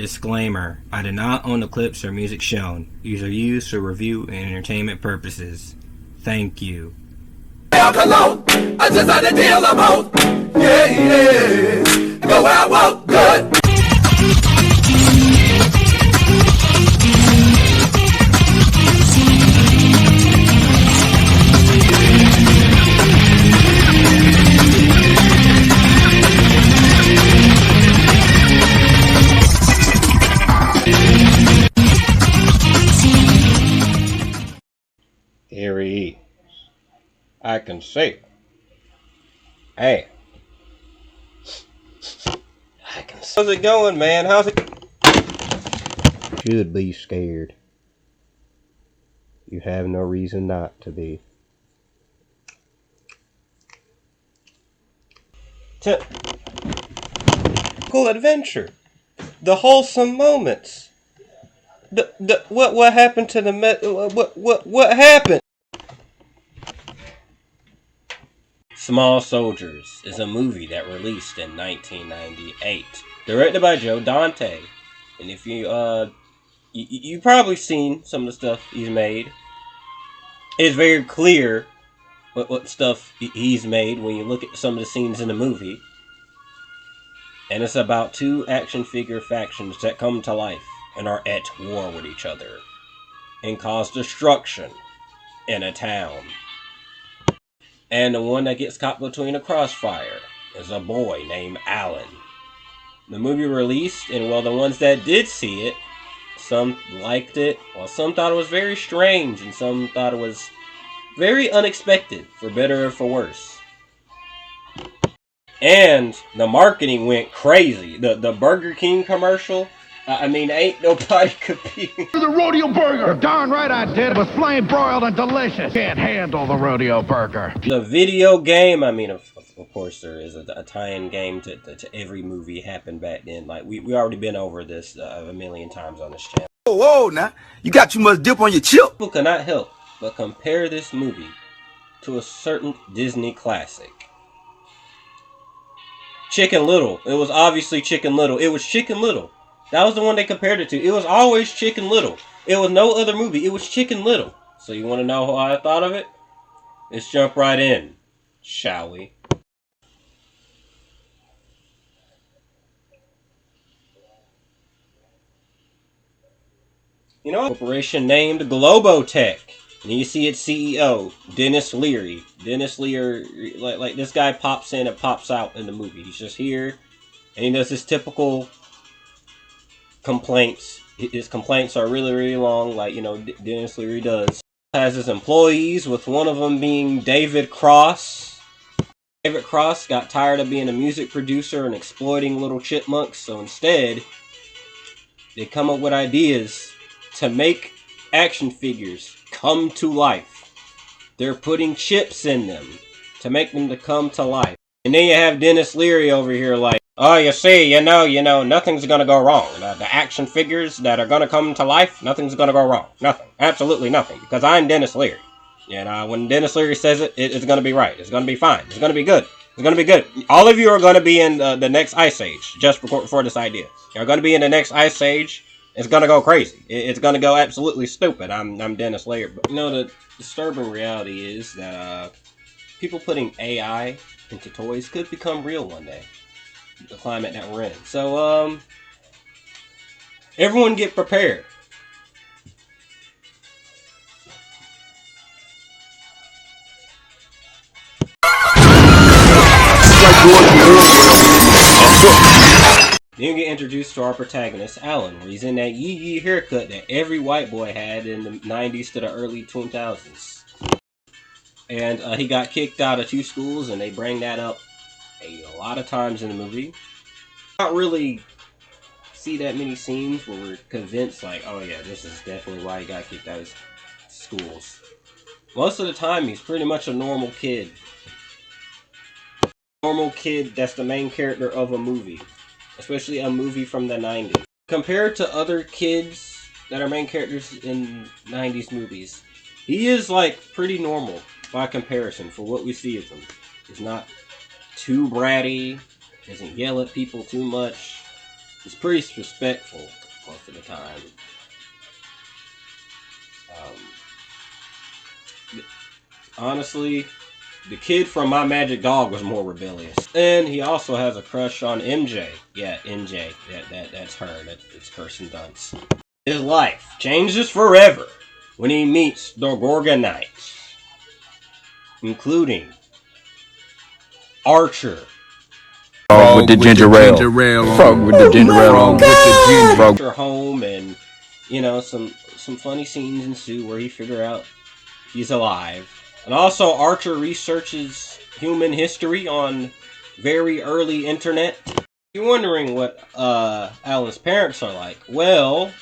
Disclaimer: I do not own the clips or music shown. These are used for review and entertainment purposes. Thank you. I just had to deal them out. Yeah. Go out, walk good. Here he is. I can see. Hey. I can see. How's it going, man? How's it? Should be scared. You have no reason not to be. Cool adventure. The wholesome moments. What happened to the what happened? Small Soldiers is a movie that released in 1998, directed by Joe Dante. And if you probably seen some of the stuff he's made. It's very clear what stuff he's made when you look at some of the scenes in the movie. And it's about two action figure factions that come to life and are at war with each other and cause destruction in a town. And the one that gets caught between a crossfire is a boy named Alan. The movie released, and well, the ones that did see it, some liked it, while some thought it was very strange, and some thought it was very unexpected, for better or for worse. And the marketing went crazy. The Burger King commercial, I mean, ain't nobody competing. The rodeo burger! You're darn right I did. It was flame broiled and delicious. Can't handle the rodeo burger. The video game, I mean, of course there is a tie-in game to every movie happened back then. Like, we already been over this a million times on this channel. Whoa, now. You got too much dip on your chip. People cannot help but compare this movie to a certain Disney classic. Chicken Little. It was obviously Chicken Little. It was Chicken Little. That was the one they compared it to. It was always Chicken Little. It was no other movie. It was Chicken Little. So you want to know how I thought of it? Let's jump right in, shall we? You know, a corporation named Globotech. And you see its CEO, Dennis Leary. Dennis Leary, like this guy pops in and pops out in the movie. He's just here, and he does his typical complaints. His complaints are really, really long, like, you know, Dennis Leary does. Has his employees, with one of them being David Cross. David Cross got tired of being a music producer and exploiting little chipmunks, so instead, they come up with ideas to make action figures come to life. They're putting chips in them to make them to come to life. And then you have Dennis Leary over here like, oh, you see, you know, nothing's gonna go wrong. The action figures that are gonna come to life, nothing's gonna go wrong. Nothing. Absolutely nothing. Because I'm Dennis Leary. And when Dennis Leary says it, it's gonna be right. It's gonna be fine. It's gonna be good. It's gonna be good. All of you are gonna be in the next Ice Age, just for this idea. You're gonna be in the next Ice Age. It's gonna go crazy. It's gonna go absolutely stupid. I'm Dennis Leary. But, you know, the disturbing reality is that people putting AI into toys could become real one day. The climate that we're in. So, everyone get prepared. Then you get introduced to our protagonist, Alan, where he's in that yee-yee haircut that every white boy had in the 90s to the early 2000s. And he got kicked out of 2 schools, and they bring that up a lot of times in the movie. Not really see that many scenes where we're convinced, like, oh yeah, this is definitely why he got kicked out of schools. Most of the time, he's pretty much a normal kid. Normal kid that's the main character of a movie. Especially a movie from the 90s. Compared to other kids that are main characters in 90s movies, he is, like, pretty normal by comparison for what we see of him. He's not too bratty, doesn't yell at people too much. He's pretty respectful most of the time. Honestly, the kid from My Magic Dog was more rebellious. And he also has a crush on MJ. Yeah, MJ. That's her. It's Kirsten Dunst. His life changes forever when he meets the Gorgonites, including Archer. Frog with the ginger ale. Frog with the ginger ale. Archer home, and some funny scenes ensue where he figure out he's alive. And also, Archer researches human history on very early internet. You're wondering what Alan's parents are like. Well,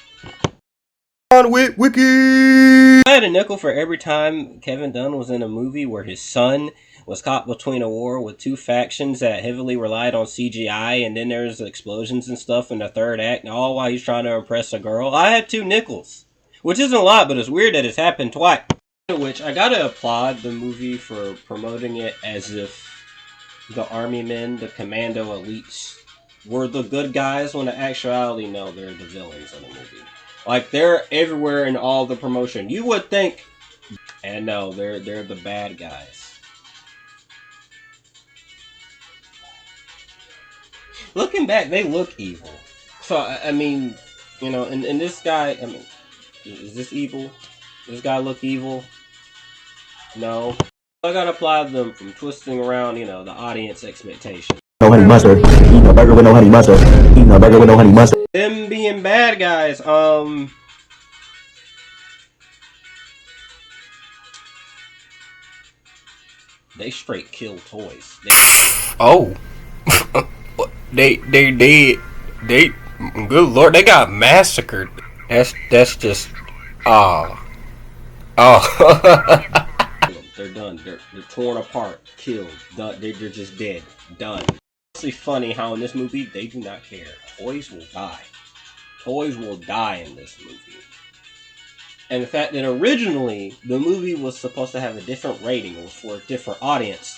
On with Wiki. I had a nickel for every time Kevin Dunn was in a movie where his son was caught between a war with two factions that heavily relied on CGI, and then there's explosions and stuff in the third act, and all while he's trying to impress a girl. I had 2 nickels, which isn't a lot, but it's weird that it's happened twice. Which I gotta applaud the movie for promoting it as if the army men, the commando elites, were the good guys, when in actuality, no, they're the villains of the movie. Like, they're everywhere in all the promotion. You would think, and no, they're the bad guys. Looking back, they look evil. So, I mean, and this guy, is this evil? Does this guy look evil? No. I gotta applaud them from twisting around, the audience expectations. No honey mustard. Eating a burger with no honey mustard. Eating a burger with no honey mustard. Them being bad guys, they straight kill toys. Oh. They did. Good lord, they got massacred. That's just, oh. They're done. They're torn apart, killed, done. They're just dead, done. It's actually funny how in this movie they do not care. Toys will die. Toys will die in this movie. And the fact that originally the movie was supposed to have a different rating, it was for a different audience,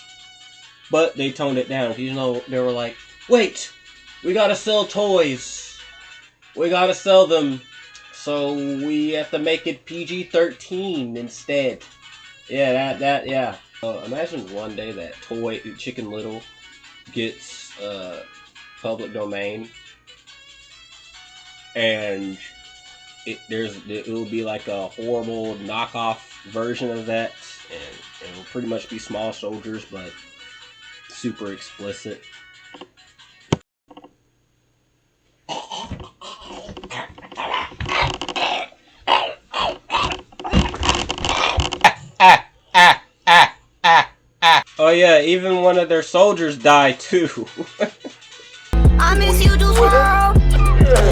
but they toned it down. They were like, wait, we gotta sell toys. We gotta sell them. So we have to make it PG-13 instead. Yeah, yeah. Imagine one day that toy Chicken Little gets public domain, and it will be like a horrible knockoff version of that, and it will pretty much be small soldiers, but super explicit. Oh yeah, even one of their soldiers died too. I miss you, Juice WRLD.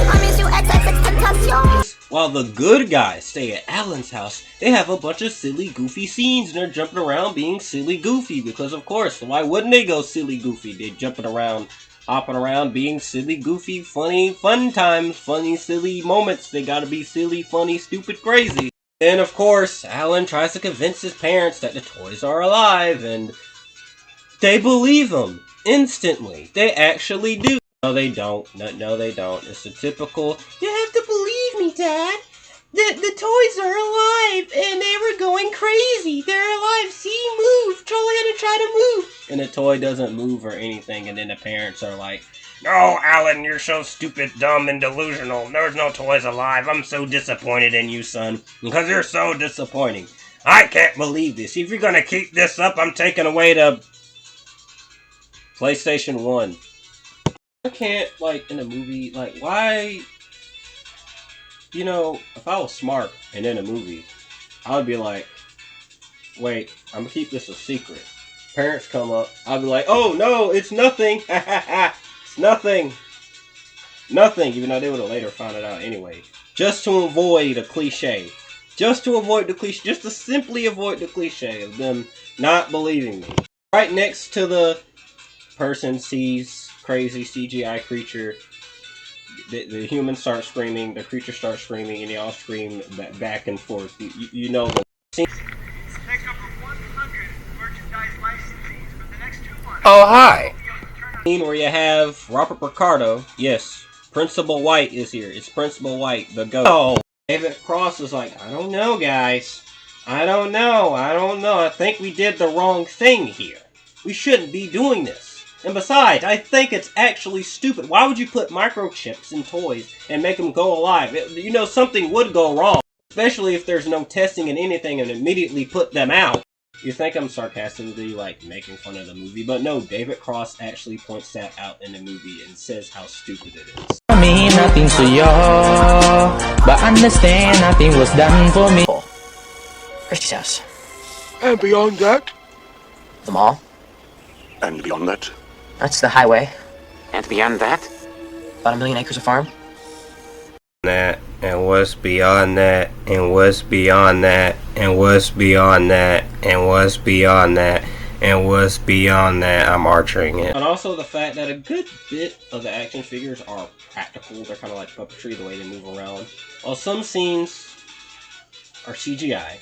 I miss you, XXXTentacion. While the good guys stay at Alan's house, they have a bunch of silly, goofy scenes, and they're jumping around being silly, goofy. Because of course, why wouldn't they go silly, goofy? They're jumping around, hopping around, being silly, goofy, funny, fun times, funny, silly moments. They gotta be silly, funny, stupid, crazy. Then of course, Alan tries to convince his parents that the toys are alive, and they believe him instantly. They actually do. No, they don't. No, they don't. It's a typical, you have to believe me, Dad. The toys are alive, and they were going crazy. They're alive. See, move. Go ahead and try to move. And the toy doesn't move or anything, and then the parents are like, no, Alan, you're so stupid, dumb, and delusional. There's no toys alive. I'm so disappointed in you, son, because you're so disappointing. I can't believe this. If you're gonna keep this up, I'm taking away the PlayStation 1. I can't, in a movie, why, if I was smart and in a movie, I would be like, wait, I'm gonna keep this a secret. Parents come up, I'll be like, oh no, it's nothing, it's nothing, even though they would have later found it out anyway. Just to avoid a cliche. Just to simply avoid the cliche of them not believing me. Right next to the person sees crazy CGI creature, the human starts screaming, the creature starts screaming, and they all scream back and forth. You know the scene. Next up are 100 merchandise licensees for the next 2 months. Oh, hi. Scene where you have Robert Picardo, yes, Principal White is here. It's Principal White, the ghost. Oh, David Cross is like, I don't know, guys. I don't know. I think we did the wrong thing here. We shouldn't be doing this. And besides, I think it's actually stupid. Why would you put microchips in toys and make them go alive? You know, something would go wrong. Especially if there's no testing in anything and immediately put them out. You think I'm sarcastically, like, making fun of the movie, but no, David Cross actually points that out in the movie and says how stupid it is. I mean nothing to you, but understand nothing was done for me. Christy's house. And beyond that? The mall. And beyond that? That's the highway. And beyond that? About 1 million acres of farm. That, and what's beyond that, and what's beyond that, and what's beyond that, and what's beyond that, and what's beyond that. I'm archering it. And also the fact that a good bit of the action figures are practical. They're kind of like puppetry, the way they move around. While some scenes are CGI.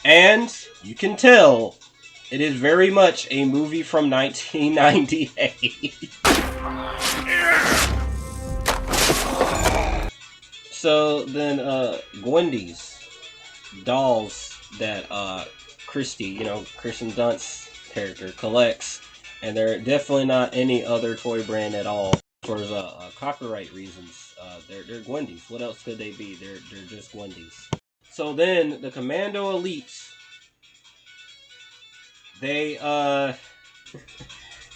And you can tell it is very much a movie from 1998. So then, Gwendy's dolls that Christy, you know, Kirsten Dunst's character, collects, and they're definitely not any other toy brand at all. For copyright reasons, they're Gwendy's. What else could they be? They're just Gwendy's. So then the Commando Elites, they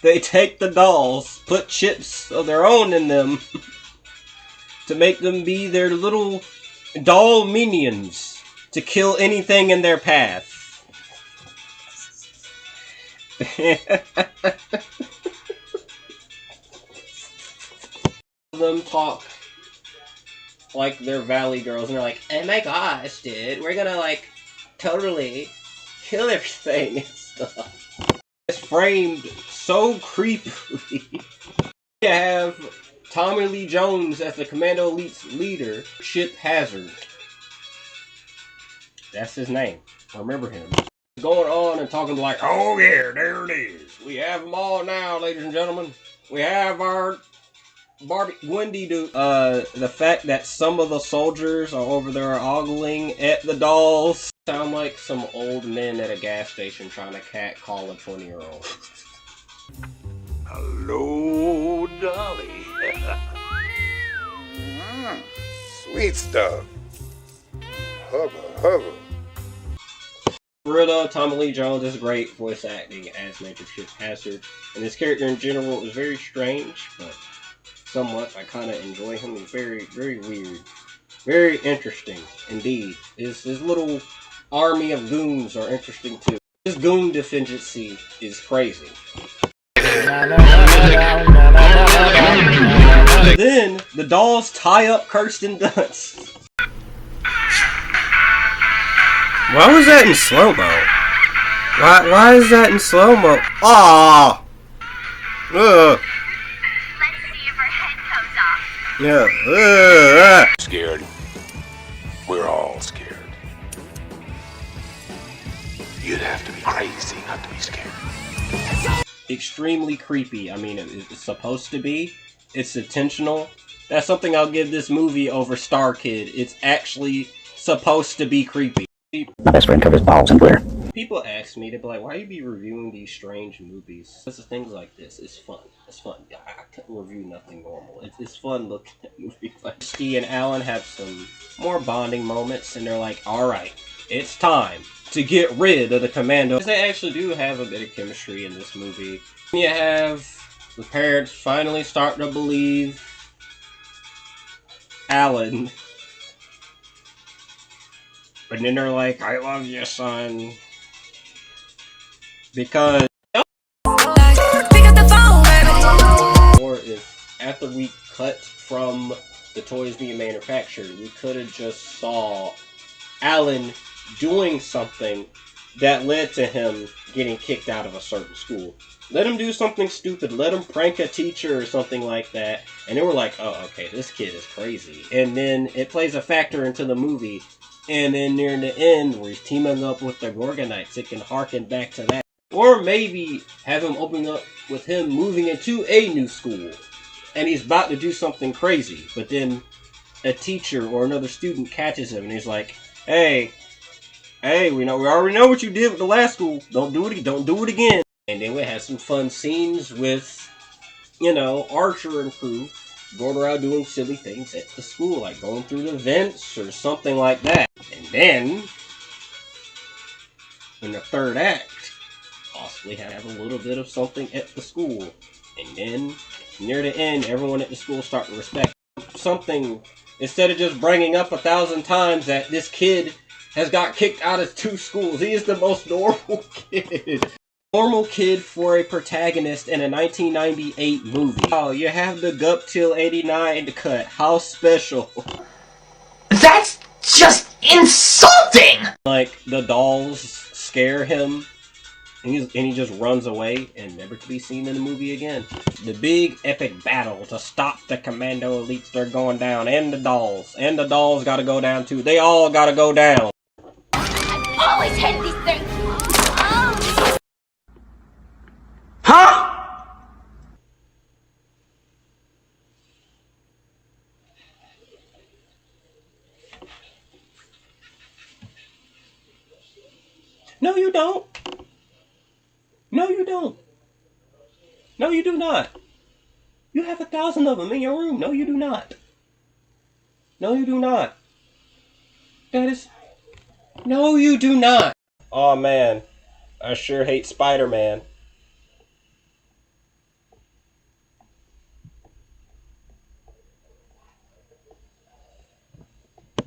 they take the dolls, put chips of their own in them. To make them be their little doll minions to kill anything in their path. Them talk like they're Valley Girls, and they're like, "Oh my gosh, dude, we're gonna like totally kill everything and stuff." It's framed so creepily. You have Tommy Lee Jones as the Commando Elite's leader, Chip Hazard. That's his name. Remember him. Going on and talking like, oh yeah, there it is. We have them all now, ladies and gentlemen. We have our Barbie Wendy dude. The fact that some of the soldiers are over there ogling at the dolls sound like some old men at a gas station trying to catcall a 20-year-old. Hello, Dolly. Sweet stuff. Hubba. Britta, Tommy Lee Jones is great voice acting as Major Chip Hazard, and his character in general is very strange, but somewhat I kind of enjoy him. He's very, very weird, very interesting indeed. His little army of goons are interesting too. His goon deficiency is crazy. Then the dolls tie up Kirsten Dunst. Why was that in slow-mo? Why is that in slow-mo? Aww! Ugh. Let's see if her head comes off. Yeah. Scared. We're all scared. You'd have to be crazy not to be scared. Extremely creepy. I mean, it's supposed to be. It's intentional. That's something I'll give this movie over Star Kid. It's actually supposed to be creepy. My best friend covers balls and glitter. People ask me, they'd be like, why you be reviewing these strange movies? This is things like this. It's fun. It's fun. I couldn't review nothing normal. It's fun looking at movies like Steve and Alan have some more bonding moments, and they're like, alright, it's time to get rid of the Commando. They actually do have a bit of chemistry in this movie. You have the parents finally starting to believe Alan. But then they're like, I love you, son. Because... Or if after we cut from the toys being manufactured, we could have just saw Alan doing something that led to him getting kicked out of a certain school. Let him do something stupid. Let him prank a teacher or something like that. And they were like, oh, okay, this kid is crazy. And then it plays a factor into the movie. And then near the end, where he's teaming up with the Gorgonites, it can harken back to that. Or maybe have him open up with him moving into a new school. and he's about to do something crazy, but then a teacher or another student catches him, and he's like, "Hey, we already know what you did with the last school. Don't do it again." And then we had some fun scenes with, Archer and crew going around doing silly things at the school, like going through the vents or something like that. And then, in the third act, possibly have a little bit of something at the school. And then, near the end, everyone at the school start to respect something, instead of just bringing up 1,000 times that this kid has got kicked out of 2 schools. He is the most normal kid. Normal kid for a protagonist in a 1998 movie. Oh, you have the Gup Till 89 in the cut. How special. That's just insulting! Like, the dolls scare him, and he just runs away and never to be seen in the movie again. The big epic battle to stop the commando elites, they're going down, and the dolls. And the dolls gotta go down too. They all gotta go down. I've always hated these things. Huh? No, you don't. No, you don't. No, you do not. You have 1,000 of them in your room. No, you do not. No, you do not. That is... No, you do not. Oh man, I sure hate Spider-Man.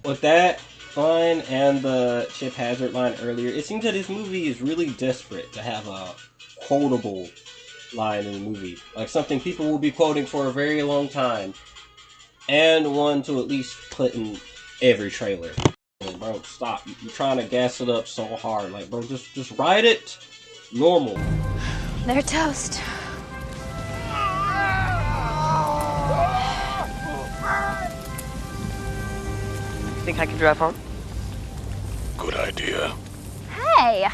With that line and the Chip Hazard line earlier, it seems that this movie is really desperate to have a quotable line in the movie. Like something people will be quoting for a very long time. And one to at least put in every trailer. Like, bro, stop. You're trying to gas it up so hard. Like, bro, just write it normal. They're toast. Think I can drive home? Good idea. Hey!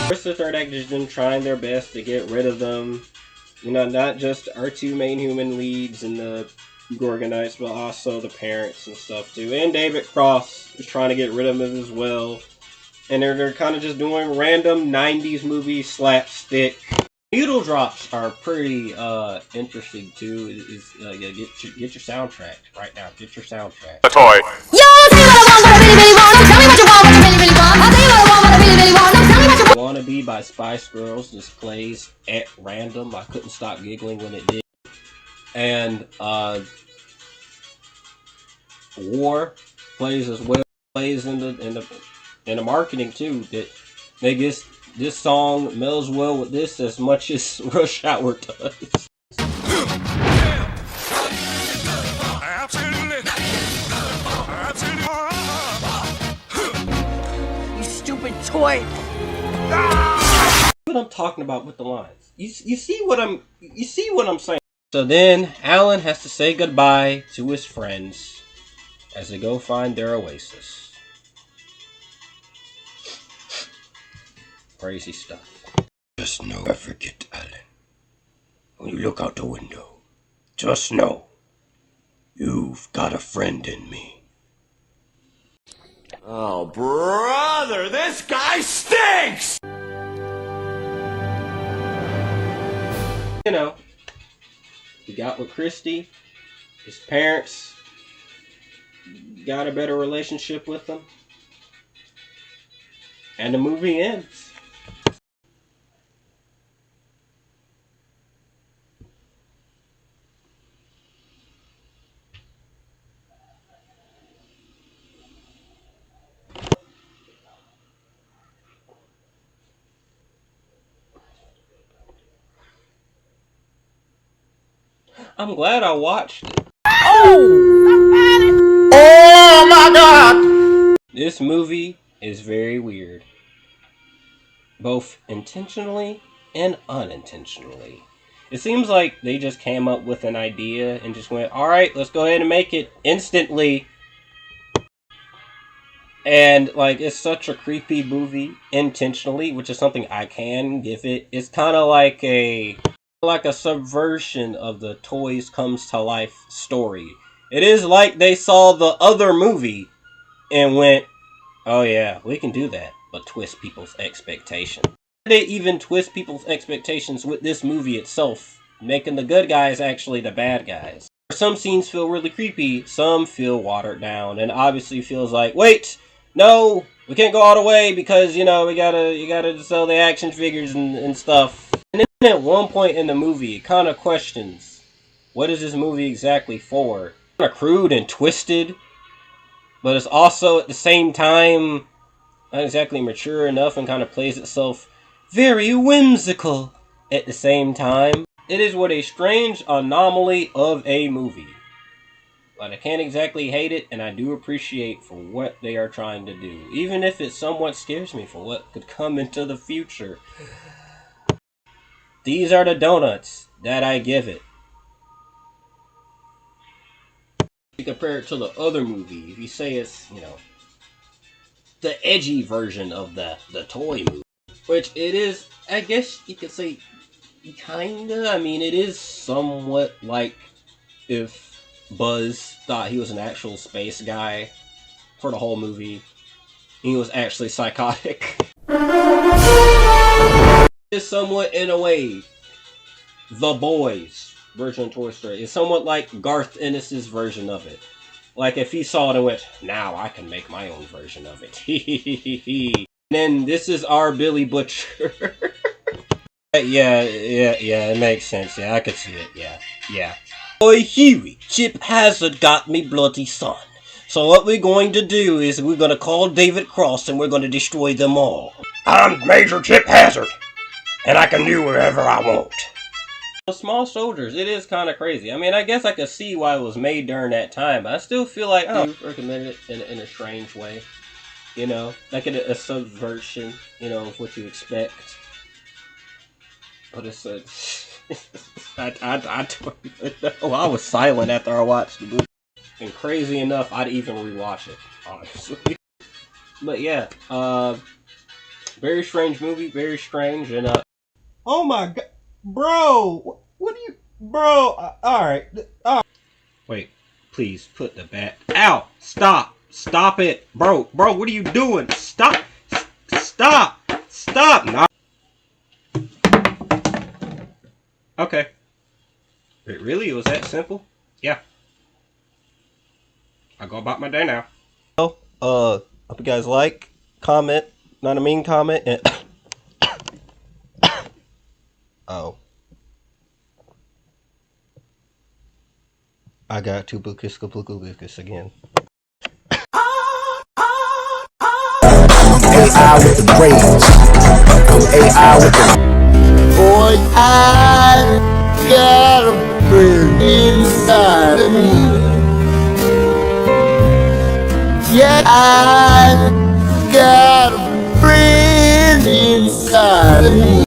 First, the third act is them trying their best to get rid of them. Not just our 2 main human leads and the Gorgonites, but also the parents and stuff too. And David Cross is trying to get rid of them as well. And they're kind of just doing random 90s movie slapstick. Needle drops are pretty interesting too. Get your soundtrack right now. Get your soundtrack. A toy. Yo, tell me what I really, really want. Tell me what you want, what you really, really want. I'll tell you what I want, what I really, really want. Tell me what you want. Wannabe by Spice Girls just plays at random. I couldn't stop giggling when it did. And War plays as well. Plays in the marketing too. That they guess this song melds well with this as much as Rush Hour does. You stupid toy! What I'm talking about with the lines. You see what I'm saying. So then Alan has to say goodbye to his friends as they go find their oasis. Crazy stuff. Just know, never forget, Alan. When you look out the window, just know you've got a friend in me. Oh, brother, this guy stinks! He got with Christy. His parents got a better relationship with him. And the movie ends. I'm glad I watched it. Oh my god! This movie is very weird. Both intentionally and unintentionally. It seems like they just came up with an idea and just went, alright, let's go ahead and make it instantly. And like, it's such a creepy movie intentionally, which is something I can give it. It's kind of like a subversion of the toys comes to life story. It is like they saw the other movie and went, oh yeah, we can do that, but twist people's expectations. They even twist people's expectations with this movie itself, making the good guys actually the bad guys. Some scenes feel really creepy, some feel watered down, and obviously feels like, wait, no, we can't go all the way because, you know, you gotta sell the action figures and stuff. And then at one point in the movie, it kind of questions, what is this movie exactly for? Kind of crude and twisted, but it's also at the same time not exactly mature enough and kind of plays itself very whimsical at the same time. It is what a strange anomaly of a movie. But I can't exactly hate it, and I do appreciate for what they are trying to do. Even if it somewhat scares me for what could come into the future. These are the donuts that I give it. You compare it to the other movie, if you say it's, you know, the edgy version of the toy movie. Which it is, I guess you could say, kinda. I mean, it is somewhat like if Buzz thought he was an actual space guy for the whole movie. He was actually psychotic. It's somewhat, in a way, The Boys version of Toy Story. It's somewhat like Garth Ennis's version of it. Like if he saw it and went, now I can make my own version of it. And then this is our Billy Butcher. Yeah, it makes sense. Yeah, I could see it. Yeah. Oi, Huey, Chip Hazard got me bloody son. So what we're going to do is we're going to call David Cross and we're going to destroy them all. I'm Major Chip Hazard, and I can do wherever I want. The Small Soldiers, it is kind of crazy. I mean, I guess I could see why it was made during that time, but I still feel like I recommend it in a strange way. You know, like a subversion, you know, of what you expect. But it's a... I don't even know. I was silent after I watched the movie. And crazy enough, I'd even rewatch it, honestly. But yeah, very strange movie, very strange, and oh my god, bro, what do you, bro, alright. Wait, please, put the bat, ow, stop it, bro, what are you doing, stop, no. Okay. Wait, really? It was that simple? Yeah. I go about my day now. Hope you guys like, comment, not a mean comment, and oh. I got to Bukis again. AI with the brains. AI with the... Boy, I got a brain inside of me. Yeah, I got a brain inside of me.